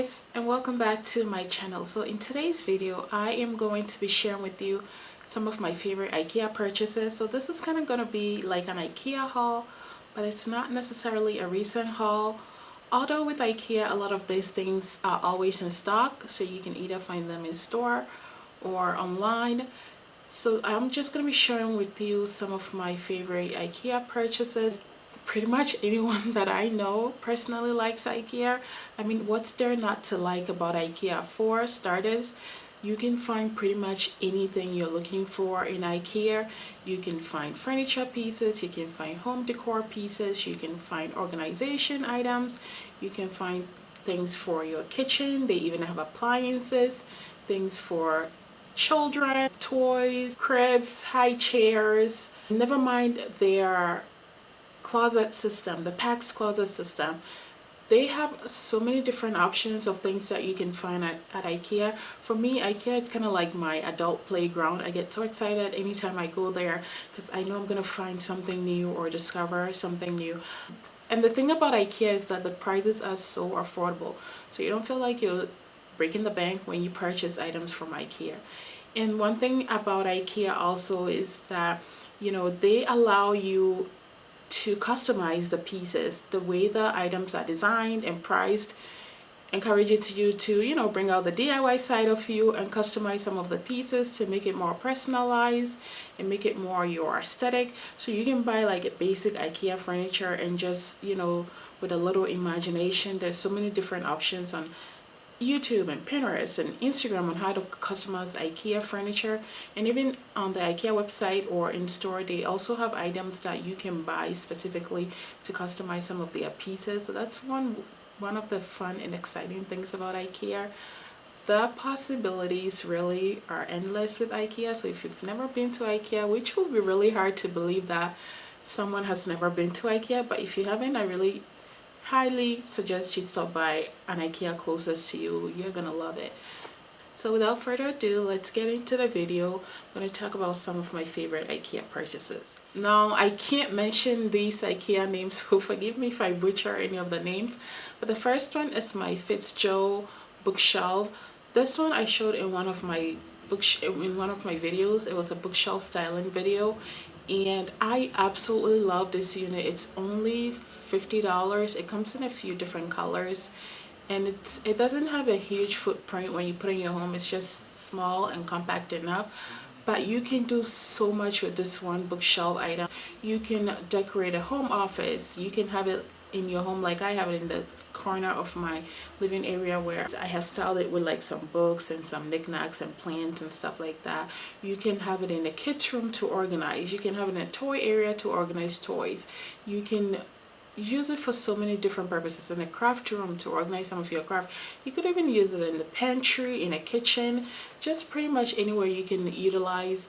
guys, and welcome back to my channel. So in today's video I am going to be sharing with you some of my favorite IKEA purchases. So this is kind of going to be like an IKEA haul, but it's not necessarily a recent haul, although with IKEA a lot of these things are always in stock, so you can either find them in store or online. So I'm just going to be sharing with you some of my favorite IKEA purchases. Pretty much anyone that I know personally likes IKEA. I mean, what's there not to like about IKEA? For starters, you can find pretty much anything you're looking for in IKEA. You can find furniture pieces, you can find home decor pieces, you can find organization items, you can find things for your kitchen. They even have appliances, things for children, toys, cribs, high chairs. Never mind their closet system, the PAX closet system. They have so many different options of things that you can find at IKEA. For me, IKEA is kind of like my adult playground. I get so excited anytime I go there because I know I'm going to find something new or discover something new. And the thing about IKEA is that the prices are so affordable. So you don't feel like you're breaking the bank when you purchase items from IKEA. And one thing about IKEA also is that, they allow you to customize the pieces. The way the items are designed and priced encourages you to, bring out the DIY side of you and customize some of the pieces to make it more personalized and make it more your aesthetic. So you can buy like a basic IKEA furniture and just, with a little imagination, there's so many different options on YouTube and Pinterest and Instagram on how to customize IKEA furniture. And even on the IKEA website or in store, they also have items that you can buy specifically to customize some of their pieces. So that's one of the fun and exciting things about IKEA. The possibilities really are endless with IKEA. So if you've never been to IKEA, which will be really hard to believe that someone has never been to IKEA, but if you haven't, I really highly suggest you stop by an IKEA closest to you. You're gonna love it. So without further ado, let's get into the video. I'm going to talk about some of my favorite IKEA purchases. Now, I can't mention these IKEA names, so forgive me if I butcher any of the names. But the first one is my Fitzjoe bookshelf. This one I showed in one of my videos. It was a bookshelf styling video, and I absolutely love this unit. It's only $50. It comes in a few different colors, and it doesn't have a huge footprint when you put it in your home. It's just small and compact enough, but you can do so much with this one bookshelf item. You can decorate a home office. You can have it in your home like I have it in the corner of my living area, where I have styled it with like some books and some knickknacks and plants and stuff like that. You can have it in the kids room to organize. You can have it in a toy area to organize toys. You can use it for so many different purposes. In a craft room to organize some of your craft. You could even use it in the pantry, in a kitchen, just pretty much anywhere you can utilize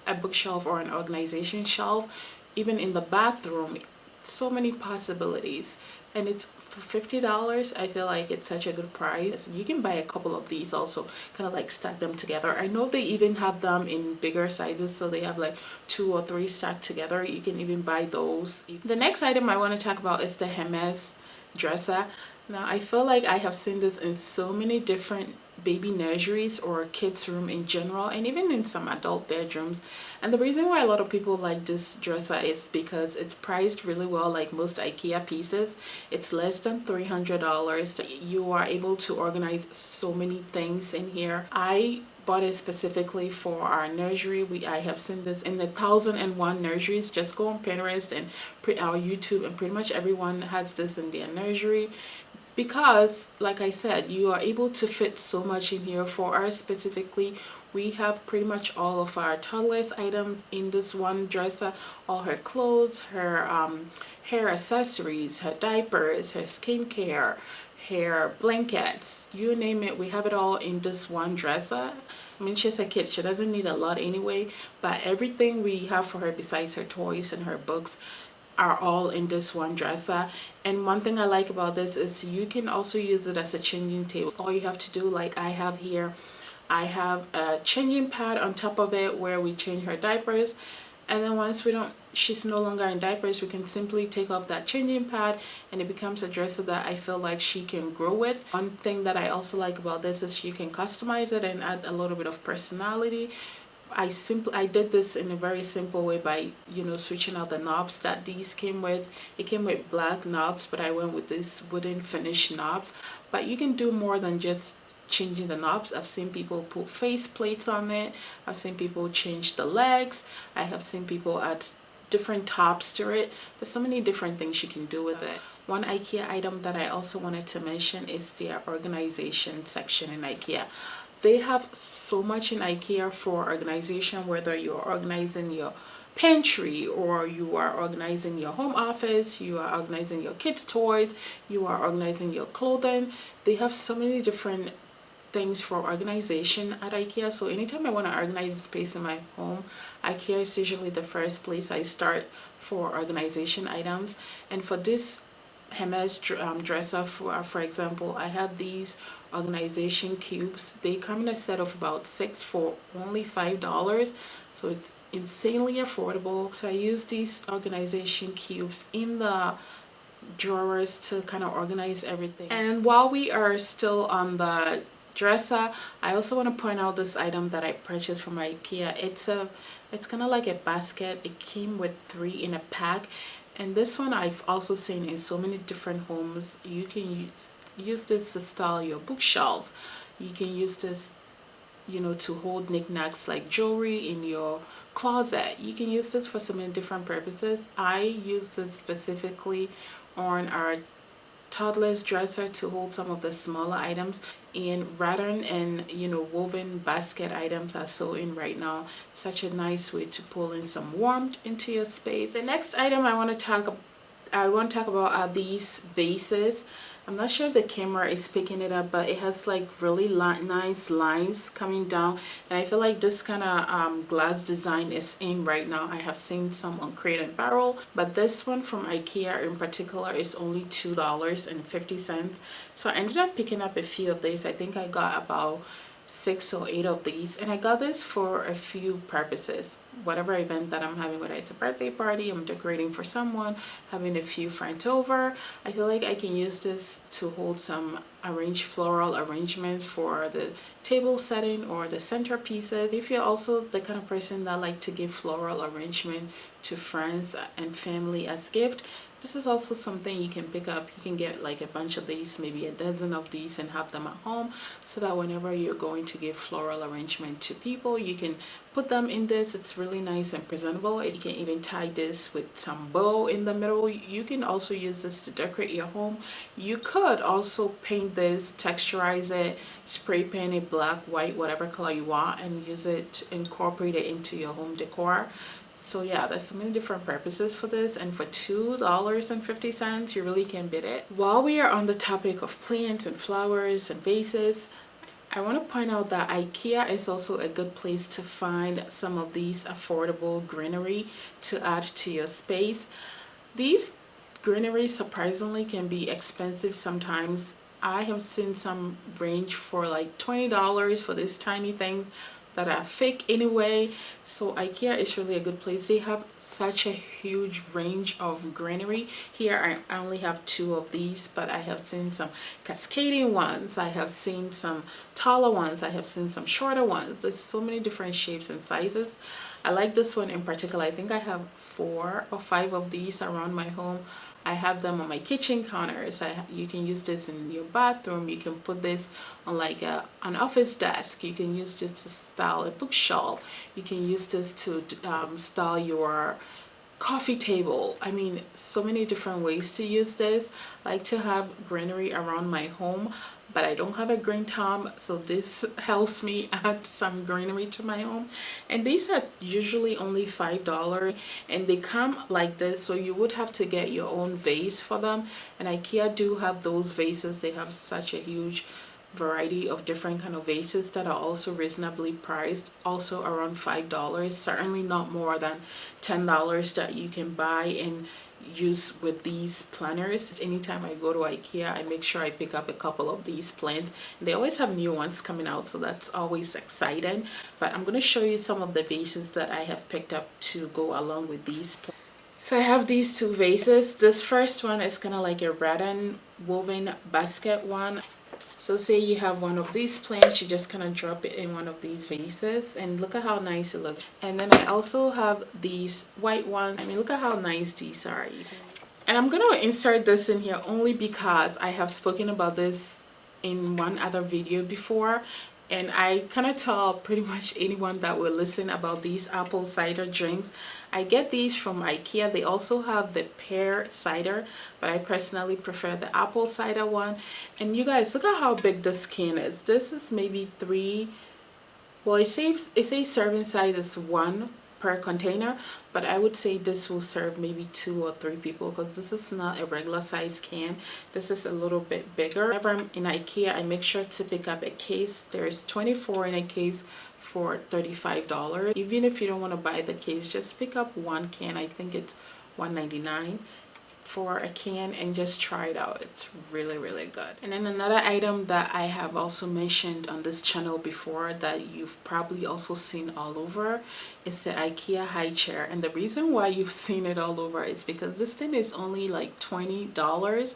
a bookshelf or an organization shelf. Even in the bathroom, so many possibilities. And it's for $50. I feel like it's such a good price. You can buy a couple of these also, kind of like stack them together. I know they even have them in bigger sizes, so they have like 2 or 3 stacked together. You can even buy those. The next item I want to talk about is the Hermes dresser. Now, I feel like I have seen this in so many different baby nurseries or kids room in general, and even in some adult bedrooms. And the reason why a lot of people like this dresser is because it's priced really well. Like most IKEA pieces, it's less than $300. You are able to organize so many things in here. I bought it specifically for our nursery. I have seen this in the 1001 nurseries. Just go on Pinterest and our YouTube, and pretty much everyone has this in their nursery. Because, like I said, you are able to fit so much in here. For us specifically, we have pretty much all of our toddler's items in this one dresser. All her clothes, her hair accessories, her diapers, her skincare, hair blankets, you name it, we have it all in this one dresser. I mean, she's a kid, she doesn't need a lot anyway, but everything we have for her besides her toys and her books are all in this one dresser. And one thing I like about this is you can also use it as a changing table. All you have to do, like I have here, I have a changing pad on top of it where we change her diapers, And then once she's no longer in diapers, we can simply take off that changing pad and it becomes a dresser that I feel like she can grow with. One thing that I also like about this is you can customize it and add a little bit of personality. I did this in a very simple way by, you know, switching out the knobs that these came with. It came with black knobs, but I went with these wooden finish knobs. But you can do more than just changing the knobs. I've seen people put face plates on it. I've seen people change the legs. I have seen people add different tops to it. There's so many different things you can do with it. One IKEA item that I also wanted to mention is their organization section in IKEA. They have so much in IKEA for organization, whether you're organizing your pantry or you are organizing your home office, you are organizing your kids' toys, you are organizing your clothing. They have so many different things for organization at IKEA. So anytime I want to organize a space in my home, IKEA is usually the first place I start for organization items. And for this Hermes dresser, for example, I have these organization cubes. They come in a set of about 6 for only $5, so it's insanely affordable. So I use these organization cubes in the drawers to kind of organize everything. And while we are still on the dresser, I also want to point out this item that I purchased from IKEA. It's kind of like a basket. It came with 3 in a pack. And this one I've also seen in so many different homes. You can use this to style your bookshelves. You can use this, you know, to hold knickknacks like jewelry in your closet. You can use this for so many different purposes. I use this specifically on our toddler's dresser to hold some of the smaller items, and rattan and, you know, woven basket items are so in right now. Such a nice way to pull in some warmth into your space. The next item I want to talk about are these vases. I'm not sure if the camera is picking it up, but it has like really nice lines coming down, and I feel like this kind of glass design is in right now. I have seen some on Crate and Barrel, but this one from IKEA in particular is only $2.50. So I ended up picking up a few of these. I think I got about 6 or 8 of these, and I got this for a few purposes. Whatever event that I'm having, whether it's a birthday party, I'm decorating for someone, having a few friends over, I feel like I can use this to hold some floral arrangements for the table setting or the centerpieces. If you're also the kind of person that like to give floral arrangement to friends and family as gift, this is also something you can pick up. You can get like a bunch of these, maybe a dozen of these, and have them at home, so that whenever you're going to give floral arrangement to people, you can put them in this. It's really nice and presentable. You can even tie this with some bow in the middle. You can also use this to decorate your home. You could also paint this, texturize it, spray paint it black, white, whatever color you want, and use it, incorporate it into your home decor. So yeah, there's so many different purposes for this, and for $2.50 you really can't beat it. While we are on the topic of plants and flowers and vases, I want to point out that IKEA is also a good place to find some of these affordable greenery to add to your space. These greenery surprisingly can be expensive sometimes. I have seen some range for like $20 for this tiny thing that are fake anyway. So IKEA is really a good place. They have such a huge range of greenery. Here I only have 2 of these, but I have seen some cascading ones, I have seen some taller ones, I have seen some shorter ones. There's so many different shapes and sizes. I like this one in particular. I think I have 4 or 5 of these around my home. I have them on my kitchen counters. You can use this in your bathroom. You can put this on like an office desk. You can use this to style a bookshelf. You can use this to style your coffee table. I mean, so many different ways to use this. I like to have greenery around my home, but I don't have a green thumb, so this helps me add some greenery to my home. And these are usually only $5, and they come like this, so you would have to get your own vase for them. And IKEA do have those vases. They have such a huge variety of different kind of vases that are also reasonably priced, also around $5, certainly not more than $10 that you can buy. And use with these planters. Anytime I go to Ikea, I make sure I pick up a couple of these plants. They always have new ones coming out, so that's always exciting. But I'm going to show you some of the vases that I have picked up to go along with these plants. So I have these two vases. This first one is kind of like a rattan woven basket one. So say you have one of these plants, you just kind of drop it in one of these vases, and look at how nice it looks. And then I also have these white ones. I mean, look at how nice these are. And I'm going to insert this in here only because I have spoken about this in one other video before, and I kind of tell pretty much anyone that will listen about these apple cider drinks. I get these from Ikea. They also have the pear cider, but I personally prefer the apple cider one. And you guys, look at how big this can is. This is maybe 3, well, it says serving size is 1 per container, but I would say this will serve maybe 2 or 3 people, because this is not a regular size can. This is a little bit bigger. Whenever I'm in Ikea, I make sure to pick up a case. There's 24 in a case for $35. Even if you don't want to buy the case, just pick up one can. I think it's $1.99 for a can, and just try it out. It's really, really good. And then another item that I have also mentioned on this channel before that you've probably also seen all over is the Ikea high chair. And the reason why you've seen it all over is because this thing is only like $20.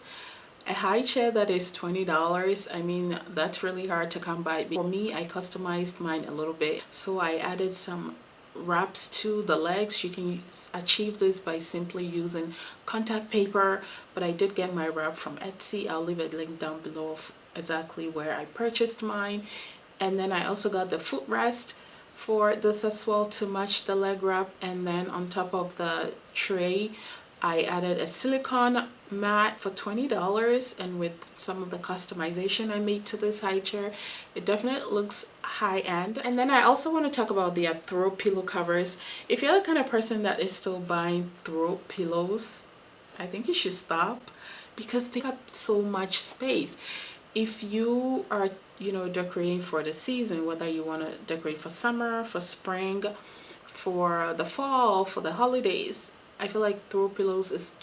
A high chair that is $20, I mean, that's really hard to come by. For me, I customized mine a little bit, so I added some wraps to the legs. You can achieve this by simply using contact paper, but I did get my wrap from Etsy. I'll leave a link down below of exactly where I purchased mine. And then I also got the footrest for this as well to match the leg wrap. And then on top of the tray, I added a silicone mat for $20, and with some of the customization I made to this high chair, it definitely looks high-end. And then I also want to talk about the throw pillow covers. If you're the kind of person that is still buying throw pillows, I think you should stop, because they take up so much space. If you are, decorating for the season, whether you want to decorate for summer, for spring, for the fall, for the holidays, I feel like throw pillows is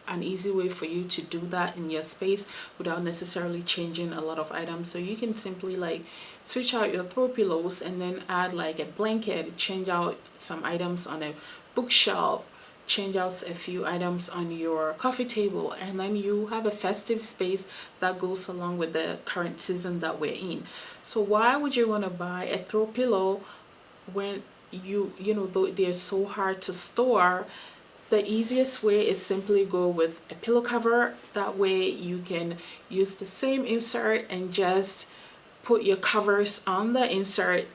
an easy way for you to do that in your space without necessarily changing a lot of items. So you can simply like switch out your throw pillows and then add like a blanket, change out some items on a bookshelf, change out a few items on your coffee table, and then you have a festive space that goes along with the current season that we're in. So why would you want to buy a throw pillow when though they're so hard to store? The easiest way is simply go with a pillow cover. That way you can use the same insert and just put your covers on the insert,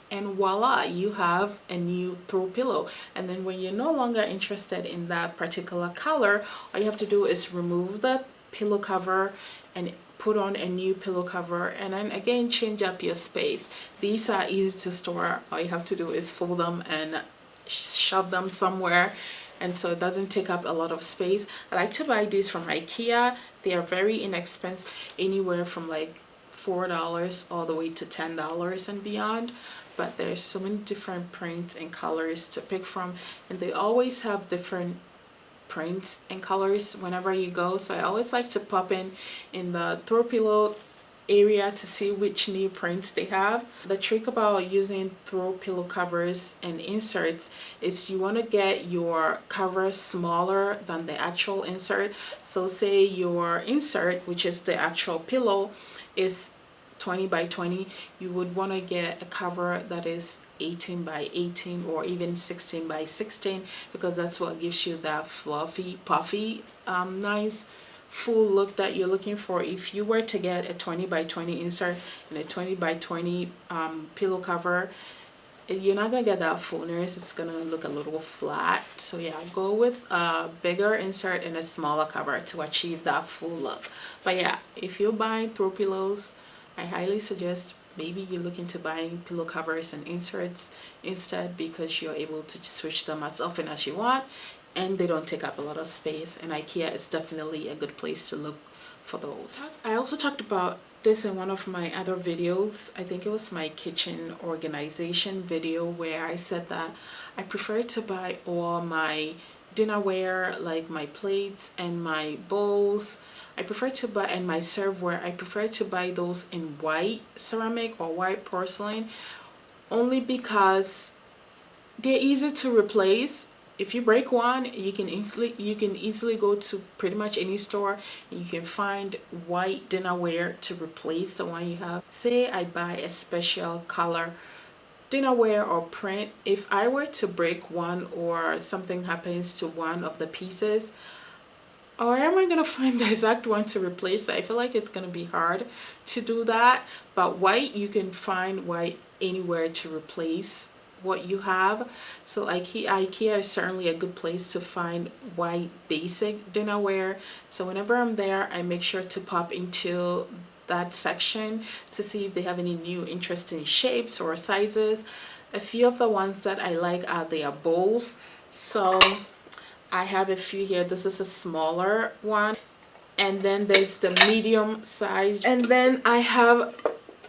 and voila, you have a new throw pillow. And then when you're no longer interested in that particular color, all you have to do is remove the pillow cover and put on a new pillow cover, and then again change up your space. These are easy to store. All you have to do is fold them and shove them somewhere, and so it doesn't take up a lot of space. I like to buy these from Ikea. They are very inexpensive, anywhere from like $4 all the way to $10 and beyond. But there's so many different prints and colors to pick from, and they always have different prints and colors whenever you go. So I always like to pop in the throw pillow area to see which new prints they have. The trick about using throw pillow covers and inserts is you want to get your cover smaller than the actual insert. So say your insert, which is the actual pillow, is 20 by 20, you would want to get a cover that is 18 by 18 or even 16 by 16, because that's what gives you that fluffy, puffy, nice full look that you're looking for. If you were to get a 20 by 20 insert and a 20 by 20 pillow cover, you're not gonna get that fullness. It's gonna look a little flat. So yeah, go with a bigger insert and a smaller cover to achieve that full look. But yeah, if you're buying throw pillows, I highly suggest maybe you're looking to buying pillow covers and inserts instead, because you're able to switch them as often as you want and they don't take up a lot of space, and Ikea is definitely a good place to look for those. I also talked about this in one of my other videos. I think it was my kitchen organization video, where I said that I prefer to buy all my dinnerware, like my plates and my bowls, I prefer to buy, and my serveware, I prefer to buy those in white ceramic or white porcelain, only because they're easy to replace. If you break one, you can easily go to pretty much any store and you can find white dinnerware to replace the one you have. Say I buy a special color dinnerware or print, if I were to break one or something happens to one of the pieces, or am I gonna find the exact one to replace it? I feel like it's gonna be hard to do that. But white, you can find white anywhere to replace what you have. So IKEA is certainly a good place to find white basic dinnerware. So whenever I'm there, I make sure to pop into that section to see if they have any new interesting shapes or sizes. A few of the ones that I like are their bowls. So I have a few here. This is a smaller one, and then there's the medium size, and then I have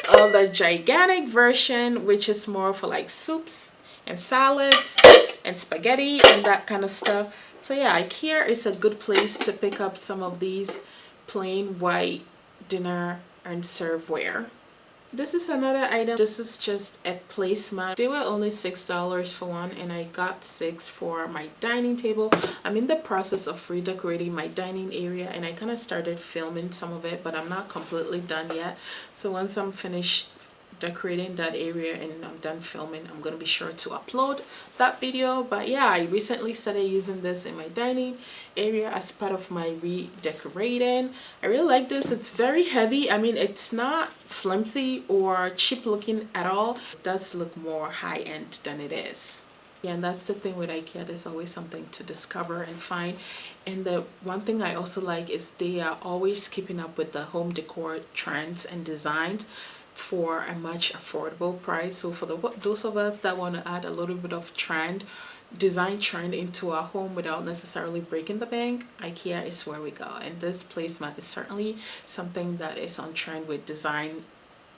the gigantic version, which is more for like soups and salads and spaghetti and that kind of stuff. So yeah, IKEA is a good place to pick up some of these plain white dinner and serveware. This is another item. This is just a placemat. They were only $6 for one, and I got 6 for my dining table. I'm in the process of redecorating my dining area, and I kind of started filming some of it, but I'm not completely done yet. So once I'm finished decorating that area and I'm done filming, I'm gonna be sure to upload that video. But yeah, I recently started using this in my dining area as part of my redecorating. I really like this. It's very heavy. I mean, it's not flimsy or cheap looking at all. It does look more high-end than it is. Yeah, and that's the thing with IKEA. There's always something to discover and find. And the one thing I also like is they are always keeping up with the home decor trends and designs for a much affordable price. So for those of us that want to add a little bit of design trend into our home without necessarily breaking the bank, IKEA is where we go. And this placemat is certainly something that is on trend with design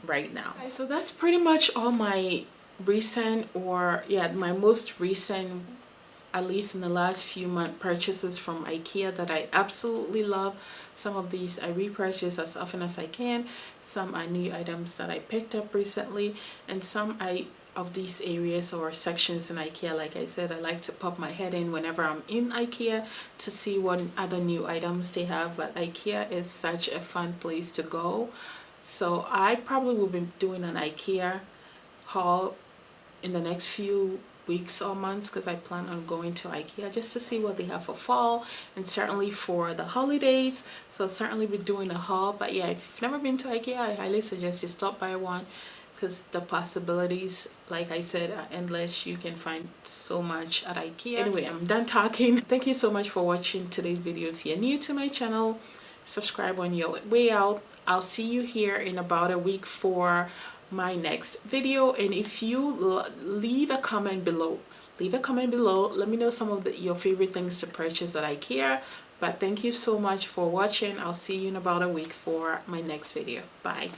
right now. Okay, so that's pretty much all my recent, or yeah, my most recent, at least in the last few months, purchases from IKEA that I absolutely love. Some of these I repurchase as often as I can. Some are new items that I picked up recently, and some of these areas or sections in IKEA, like I said, I like to pop my head in whenever I'm in IKEA to see what other new items they have. But IKEA is such a fun place to go. So I probably will be doing an IKEA haul in the next few weeks or months, because I plan on going to IKEA just to see what they have for fall and certainly for the holidays. So I'll certainly be doing a haul. But yeah, if you've never been to IKEA, I highly suggest you stop by one, because the possibilities, like I said, are endless. You can find so much at IKEA. Anyway, I'm done talking. Thank you so much for watching today's video. If you're new to my channel, subscribe on your way out. I'll see you here in about a week for my next video. And if you leave a comment below, let me know some of your favorite things to purchase at IKEA. But thank you so much for watching. I'll see you in about a week for my next video. Bye.